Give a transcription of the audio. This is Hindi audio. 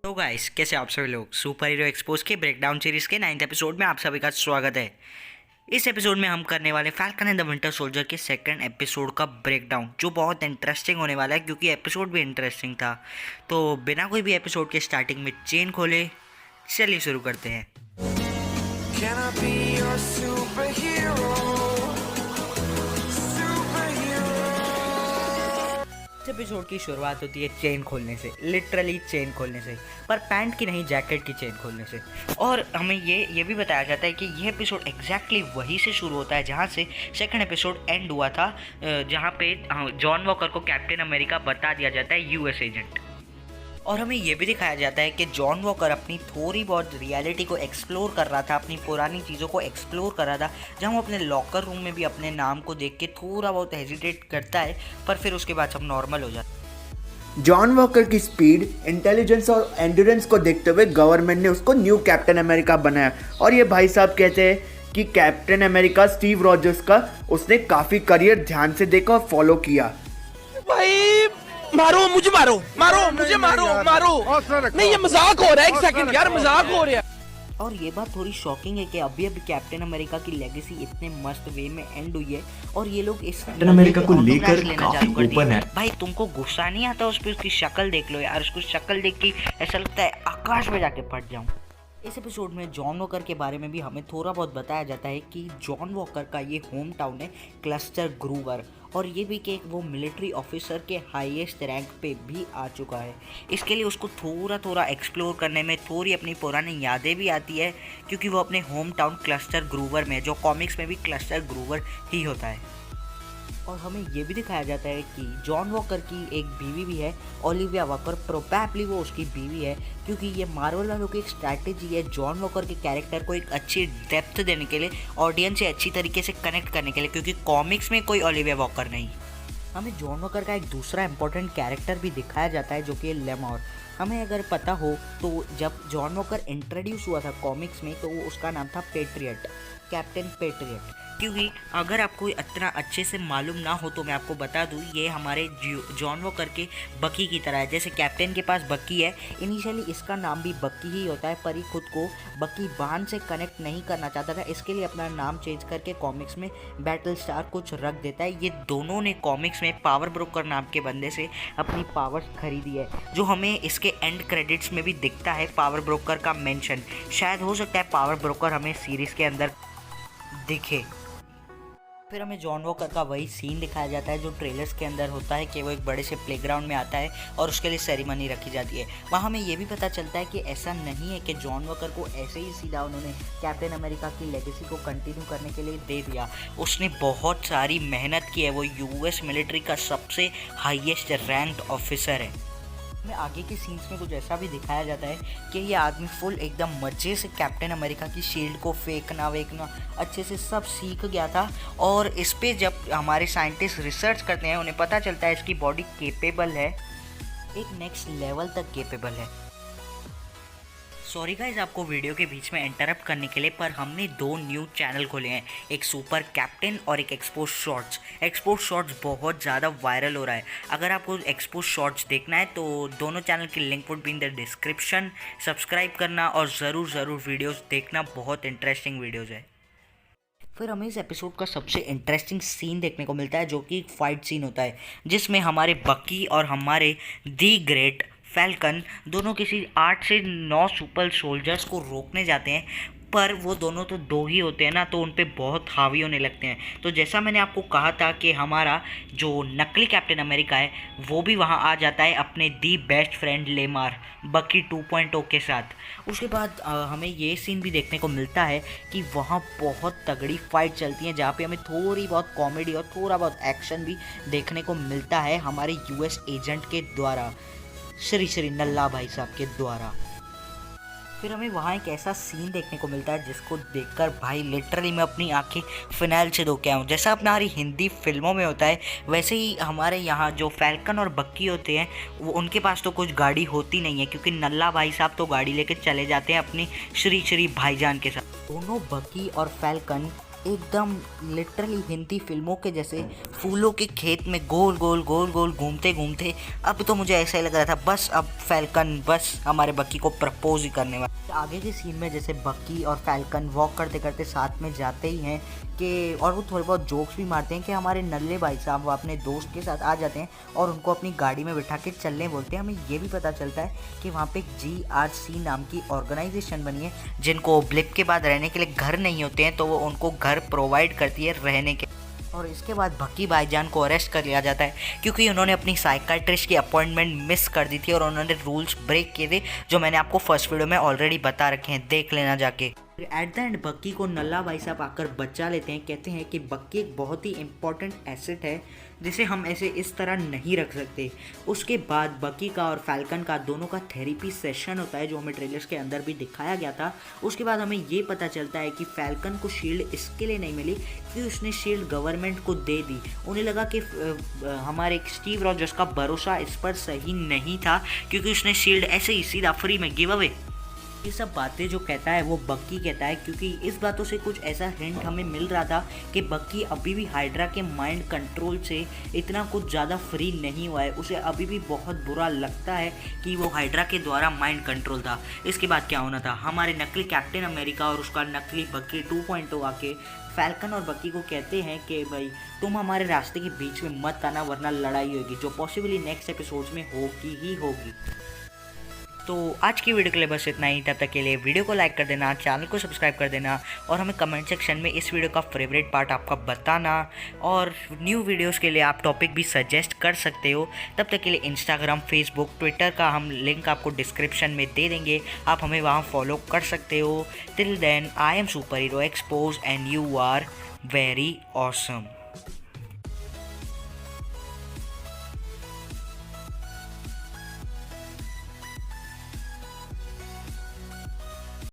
तो गाइस कैसे आप सभी लोग सुपर हीरो एक्सपोज के ब्रेकडाउन सीरीज के 9th एपिसोड में आप सभी का स्वागत है। इस एपिसोड में हम करने वाले falcon and the winter soldier के सेकंड एपिसोड का ब्रेकडाउन, जो बहुत इंटरेस्टिंग होने वाला है क्योंकि एपिसोड भी इंटरेस्टिंग था। तो बिना कोई भी एपिसोड के स्टार्टिंग में चेन खोले, चलिए शुरू करते हैं। Can I be your superhero? इस एपिसोड की शुरुआत होती है चेन खोलने से, लिटरली चेन खोलने से, पर पैंट की नहीं, जैकेट की चेन खोलने से। और हमें ये भी बताया जाता है कि यह एपिसोड एग्जैक्टली वहीं से शुरू होता है जहां से सेकंड एपिसोड एंड हुआ था, जहां पे जॉन वॉकर को कैप्टन अमेरिका बता दिया जाता है यूएस एजेंट। और हमें ये भी दिखाया जाता है कि जॉन वॉकर अपनी थोड़ी बहुत रियलिटी को एक्सप्लोर कर रहा था, अपनी पुरानी चीज़ों को एक्सप्लोर कर रहा था, जहाँ वो अपने लॉकर रूम में भी अपने नाम को देख के थोड़ा बहुत हेजिटेट करता है, पर फिर उसके बाद सब नॉर्मल हो जाता है। जॉन वॉकर की स्पीड, इंटेलिजेंस और एंड्योरेंस को देखते हुए गवर्नमेंट ने उसको न्यू कैप्टन अमेरिका बनाया। और ये भाई साहब कहते हैं कि कैप्टन अमेरिका स्टीव रॉजर्स का उसने काफ़ी करियर ध्यान से देखा और फॉलो किया। भाई मारो मुझे, मारो मुझे, मारो नहीं, ये मजाक हो रहा है। एक सेकंड यार, मजाक हो रहा है। और ये बात थोड़ी शॉकिंग है कि अभी कैप्टन अमेरिका की लेगेसी इतने मस्त वे में एंड हुई है और ये लोग इस कैप्टन अमेरिका को लेकर काफी ओपन है। भाई तुमको गुस्सा नहीं आता उस पर? उसकी शक्ल देख लो यार, उसको शक्ल देख के ऐसा लगता है आकाश में जाके फट जाऊं। इस एपिसोड में जॉन वॉकर के बारे में भी हमें थोड़ा बहुत बताया जाता है कि जॉन वॉकर का ये होम टाउन है क्लस्टर ग्रूवर, और ये भी कि वो मिलिट्री ऑफिसर के हाईएस्ट रैंक पे भी आ चुका है। इसके लिए उसको थोड़ा थोड़ा एक्सप्लोर करने में थोड़ी अपनी पुरानी यादें भी आती है, क्योंकि वो अपने होम टाउन क्लस्टर ग्रूवर में, जो कॉमिक्स में भी क्लस्टर ग्रूवर ही होता है। और हमें ये भी दिखाया जाता है कि जॉन वॉकर की एक बीवी भी है, ओलिविया वॉकर। प्रोबेबली वो उसकी बीवी है, क्योंकि ये मार्वल वालों की एक स्ट्रैटेजी है जॉन वॉकर के कैरेक्टर को एक अच्छी डेप्थ देने के लिए, ऑडियंस से अच्छी तरीके से कनेक्ट करने के लिए, क्योंकि कॉमिक्स में कोई ओलिविया वॉकर नहीं। हमें जॉन वॉकर का एक दूसरा इंपॉर्टेंट कैरेक्टर भी दिखाया जाता है, जो कि लेमोर। हमें अगर पता हो तो जब जॉन वॉकर इंट्रोड्यूस हुआ था कॉमिक्स में, तो उसका नाम था पेट्रियट, कैप्टन पेट्रियट। क्योंकि अगर आपको इतना अच्छे से मालूम ना हो तो मैं आपको बता दूँ, ये हमारे जॉन वॉकर के बकी की तरह है। जैसे कैप्टन के पास बकी है, इनिशियली इसका नाम भी बकी ही होता है, पर ये खुद को बकी बान से कनेक्ट नहीं करना चाहता था, इसके लिए अपना नाम चेंज करके कॉमिक्स में बैटल स्टार कुछ रख देता है। ये दोनों ने कॉमिक्स में पावर ब्रोकर नाम के बंदे से अपनी पावर्स खरीदी है, जो हमें इसके एंड क्रेडिट्स में भी दिखता है। पावर ब्रोकर का मेंशन शायद हो सकता है पावर ब्रोकर हमें सीरीज़ के अंदर दिखे। फिर हमें जॉन वॉकर का वही सीन दिखाया जाता है जो ट्रेलर्स के अंदर होता है, कि वो एक बड़े से प्लेग्राउंड में आता है और उसके लिए सेरेमनी रखी जाती है। वहाँ हमें ये भी पता चलता है कि ऐसा नहीं है कि जॉन वॉकर को ऐसे ही सीधा उन्होंने कैप्टन अमेरिका की लेगेसी को कंटिन्यू करने के लिए दे दिया। उसने बहुत सारी मेहनत की है, वो यूएस मिलिट्री का सबसे हाईएस्ट रैंक्ड ऑफिसर है। में आगे के सीन्स में कुछ ऐसा भी दिखाया जाता है कि ये आदमी फुल एकदम मज़े से कैप्टन अमेरिका की शील्ड को फेंकना वेकना अच्छे से सब सीख गया था। और इस पे जब हमारे साइंटिस्ट रिसर्च करते हैं, उन्हें पता चलता है इसकी बॉडी केपेबल है, एक नेक्स्ट लेवल तक केपेबल है। सॉरी गाइज आपको वीडियो के बीच में इंटरप्ट करने के लिए, पर हमने दो न्यू चैनल खोले हैं, एक सुपर कैप्टन और एक एक्सपोज शॉर्ट्स। एक्सपोज शॉर्ट्स बहुत ज़्यादा वायरल हो रहा है। अगर आपको एक्सपोज शॉर्ट्स देखना है तो दोनों चैनल की link would be in the description. Subscribe करना और ज़रूर वीडियोज़ देखना, बहुत इंटरेस्टिंग वीडियोज़ है। फिर हमें इस एपिसोड का सबसे इंटरेस्टिंग सीन देखने को मिलता है, जो कि फाइट सीन होता है, जिसमें हमारे बकी और हमारे दी ग्रेट फैल्कन दोनों किसी 8 से 9 सुपर सोल्जर्स को रोकने जाते हैं, पर वो दोनों तो दो ही होते हैं ना, तो उन पे बहुत हावी होने लगते हैं। तो जैसा मैंने आपको कहा था कि हमारा जो नकली कैप्टन अमेरिका है वो भी वहाँ आ जाता है अपने दी बेस्ट फ्रेंड लेमार बकी 2.0 के साथ। उसके बाद हमें ये सीन भी देखने को मिलता है कि वहाँ बहुत तगड़ी फाइट चलती है, जहाँ पे हमें थोड़ी बहुत कॉमेडी और थोड़ा बहुत एक्शन भी देखने को मिलता है हमारे यूएस एजेंट के द्वारा, श्री नल्ला भाई साहब के द्वारा। फिर हमें वहाँ एक ऐसा सीन देखने को मिलता है जिसको देखकर भाई लिटरली मैं अपनी आंखें फिनाइल से धो के आऊँ। जैसा हमारी हिंदी फिल्मों में होता है, वैसे ही हमारे यहाँ जो फैल्कन और बक्की होते हैं, वो उनके पास तो कुछ गाड़ी होती नहीं है, क्योंकि नल्ला भाई साहब तो गाड़ी लेके चले जाते हैं अपनी श्री भाईजान के साथ। दोनों बक्की और फैल्कन एकदम लिटरली हिंदी फिल्मों के जैसे फूलों के खेत में गोल गोल गोल गोल घूमते घूमते अब तो मुझे ऐसा ही लग रहा था बस अब फैल्कन बस हमारे बक्की को प्रपोज ही करने वाला। आगे के सीन में जैसे बक्की और फैल्कन वॉक करते करते साथ में जाते ही हैं कि और वो थोड़े बहुत जोक्स भी मारते हैं कि हमारे नल्ले भाई साहब वो अपने दोस्त के साथ आ जाते हैं और उनको अपनी गाड़ी में बिठा के चलने बोलते हैं। हमें ये भी पता चलता है कि वहाँ पे GRC नाम की ऑर्गेनाइजेशन बनी है जिनको ब्लिप के बाद रहने के लिए घर नहीं होते हैं तो वो उनको घर प्रोवाइड करती है रहने के। और इसके बाद बक्की भाईजान को अरेस्ट कर लिया जाता है क्योंकि उन्होंने अपनी साइकाट्रिस्ट की अपॉइंटमेंट मिस कर दी थी और उन्होंने रूल्स ब्रेक किए थे जो मैंने आपको फर्स्ट वीडियो में ऑलरेडी बता रखे हैं, देख लेना जाके। एट द एंड बक्की को नल्ला भाई साहब आकर बचा लेते हैं, कहते हैं कि बक्की एक बहुत ही इंपॉर्टेंट एसेट है जिसे हम ऐसे इस तरह नहीं रख सकते। उसके बाद बक्की का और फैल्कन का दोनों का थेरेपी सेशन होता है जो हमें ट्रेलर्स के अंदर भी दिखाया गया था। उसके बाद हमें ये पता चलता है कि फैल्कन को शील्ड इसके लिए नहीं मिली कि उसने शील्ड गवर्नमेंट को दे दी। उन्हें लगा कि हमारे स्टीव रॉजर्स का भरोसा इस पर सही नहीं था क्योंकि उसने शील्ड ऐसे ही सीधा फ्री में गिव अवे। ये सब बातें जो कहता है वो बक्की कहता है क्योंकि इस बातों से कुछ ऐसा हिंट हमें मिल रहा था कि बक्की अभी भी हाइड्रा के माइंड कंट्रोल से इतना कुछ ज़्यादा फ्री नहीं हुआ है। उसे अभी भी बहुत बुरा लगता है कि वो हाइड्रा के द्वारा माइंड कंट्रोल था। इसके बाद क्या होना था, हमारे नकली कैप्टन अमेरिका और उसका नकली बक्की 2.0 आके फैल्कन और बक्की को कहते हैं कि भाई तुम हमारे रास्ते के बीच में मत आना वरना लड़ाई होगी जो पॉसिबली नेक्स्ट एपिसोड्स में होगी ही होगी। तो आज की वीडियो के लिए बस इतना ही। तब तक के लिए वीडियो को लाइक कर देना, चैनल को सब्सक्राइब कर देना और हमें कमेंट सेक्शन में इस वीडियो का फेवरेट पार्ट आपका बताना और न्यू वीडियोस के लिए आप टॉपिक भी सजेस्ट कर सकते हो। तब तक के लिए इंस्टाग्राम, फेसबुक, ट्विटर का हम लिंक आपको डिस्क्रिप्शन में दे देंगे, आप हमें वहाँ फॉलो कर सकते हो। Till then I am super hero expose and you are very awesome.